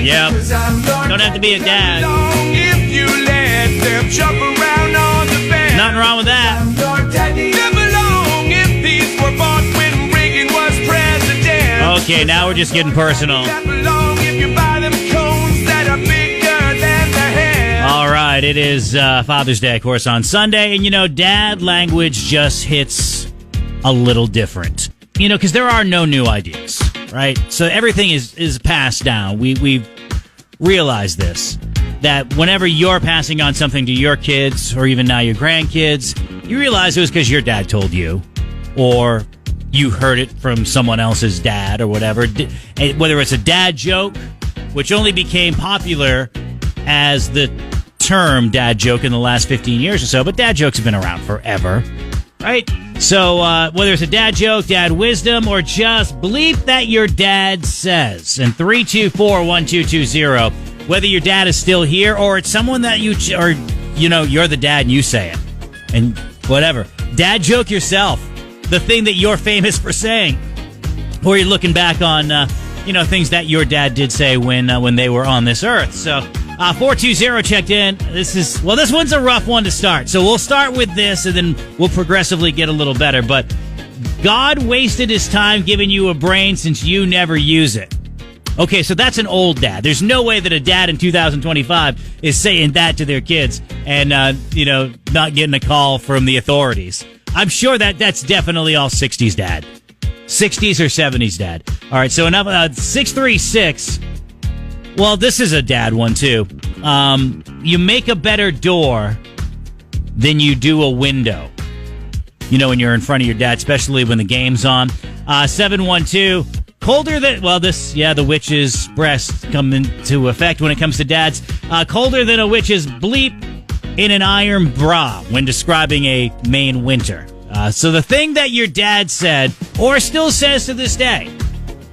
Yep. Don't have to be a dad. If you let them jump around on the bed. Nothing wrong with that. Never long if these were bought when Reagan was president. Okay, now we're just getting personal. Never long if you buy them cones that are bigger than the head. All right, it is Father's Day, of course, on Sunday. And, dad language just hits a little different. Because there are no new ideas, right? So everything is passed down. We've realized this, that whenever you're passing on something to your kids or even now your grandkids, you realize it was because your dad told you or you heard it from someone else's dad or whatever. Whether it's a dad joke, which only became popular as the term dad joke in the last 15 years or so, but dad jokes have been around forever, right? So whether it's a dad joke, dad wisdom, or just bleep that your dad says. And 324-1220, whether your dad is still here or it's someone that you're the dad and you say it. And whatever. Dad joke yourself. The thing that you're famous for saying. Or you're looking back on, things that your dad did say when they were on this earth. So 420 checked in. This one's a rough one to start. So we'll start with this and then we'll progressively get a little better. But God wasted his time giving you a brain since you never use it. Okay, so that's an old dad. There's no way that a dad in 2025 is saying that to their kids and, not getting a call from the authorities. I'm sure that's definitely all 60s dad. 60s or 70s dad. All right, so enough. 636. Well, this is a dad one, too. You make a better door than you do a window. When you're in front of your dad, especially when the game's on. 712. Colder than, the witch's breast come into effect when it comes to dads. Colder than a witch's bleep in an iron bra when describing a Maine winter. So the thing that your dad said, or still says to this day,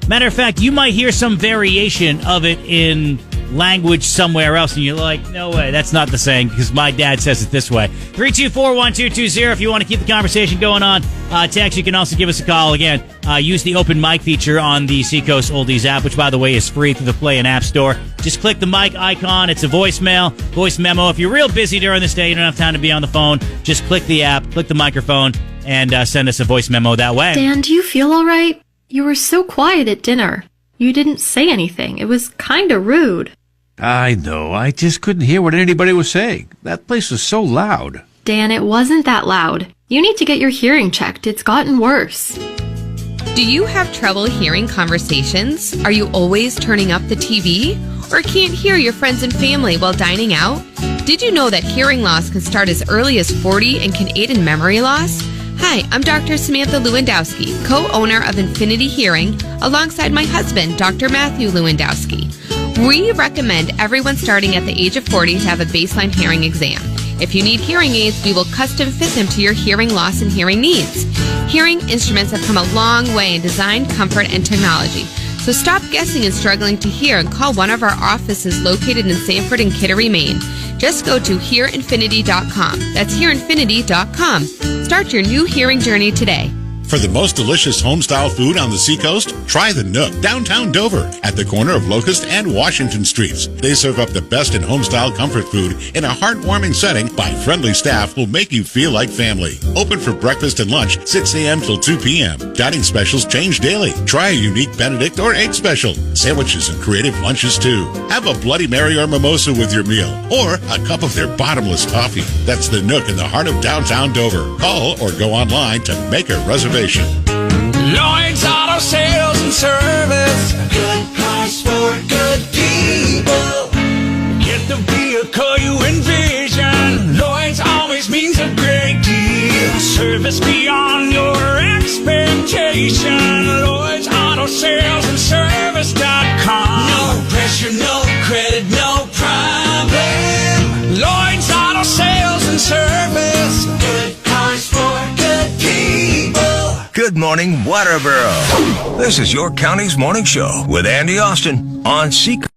matter of fact, you might hear some variation of it in language somewhere else, and you're like, no way, that's not the saying, because my dad says it this way. 324-1220 if you want to keep the conversation going on. Text, you can also give us a call. Again, use the open mic feature on the Seacoast Oldies app, which, by the way, is free through the Play and App Store. Just click the mic icon. It's a voice memo. If you're real busy during this day, you don't have time to be on the phone, just click the app, click the microphone, and send us a voice memo that way. Dan, do you feel all right? You were so quiet at dinner. You didn't say anything. It was kind of rude. I know. I just couldn't hear what anybody was saying. That place was so loud. Dan, it wasn't that loud. You need to get your hearing checked. It's gotten worse. Do you have trouble hearing conversations? Are you always turning up the TV? Or can't hear your friends and family while dining out? Did you know that hearing loss can start as early as 40 and can aid in memory loss? Hi, I'm Dr. Samantha Lewandowski, co-owner of Infinity Hearing, alongside my husband, Dr. Matthew Lewandowski. We recommend everyone starting at the age of 40 to have a baseline hearing exam. If you need hearing aids, we will custom fit them to your hearing loss and hearing needs. Hearing instruments have come a long way in design, comfort, and technology. So stop guessing and struggling to hear and call one of our offices located in Sanford and Kittery, Maine. Just go to hearinfinity.com. That's hearinfinity.com. Start your new hearing journey today. For the most delicious home-style food on the Seacoast, try the Nook, downtown Dover, at the corner of Locust and Washington Streets. They serve up the best in home-style comfort food in a heartwarming setting by friendly staff who'll make you feel like family. Open for breakfast and lunch, 6 a.m. till 2 p.m. Dining specials change daily. Try a unique Benedict or egg special. Sandwiches and creative lunches, too. Have a Bloody Mary or mimosa with your meal, or a cup of their bottomless coffee. That's the Nook in the heart of downtown Dover. Call or go online to make a reservation. Lloyd's Auto Sales and Service. A good price for good people. Get the vehicle you envision. Lloyd's always means a great deal. Service beyond your expectation. Lloyd's Auto Sales and Service.com. No pressure, no credit, no problem. Lloyd's Auto Sales and Service. Good price for good people. Good morning, Waterboro. This is your county's morning show with Andy Austin on Seacoast.